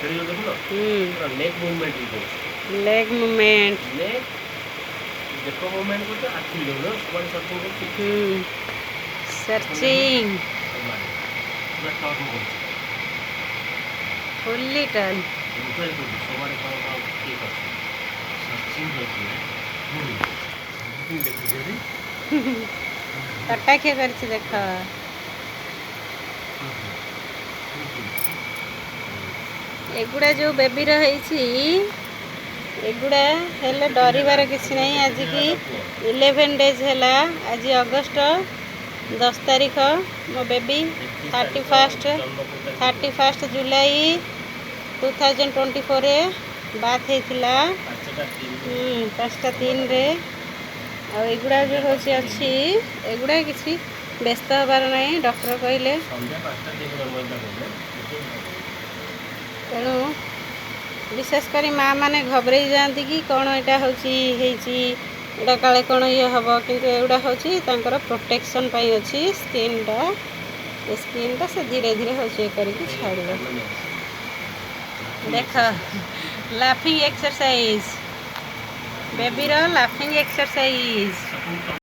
leg movement leg movement leg देखो movement को तो आखि लो सब सर्चिंग को सर्चिंग पूरा टर्न को फुल्ली टर्न ऊपर को सब को ठीक है सर्चिंग होती है देखो जरी कटाखे करछि देखो एगुड़ा जो बेबी रही एगुड़ा हेले डरबार किसी नहीं आज की 11 डेज है आज अगस्ट 10 तारीख मो बेबी 31 जुलाई 2024 बात होता 5:03 रे एगुड़ा जो हूँ अच्छी एगुड़ा किसी व्यस्त हबार नहीं डॉक्टर कहले तेणु विशेषकर माँ मैंने घबरे जाती कि कौन यहाँ होटा काले कौन ये हम कि एगुड़ा हूँ प्रोटेक्शन अच्छी स्किन टा से धीरे धीरे हूँ ये करके छाड़ देख लाफिंग एक्सरसाइज बेबी रो लाफिंग एक्सरसाइज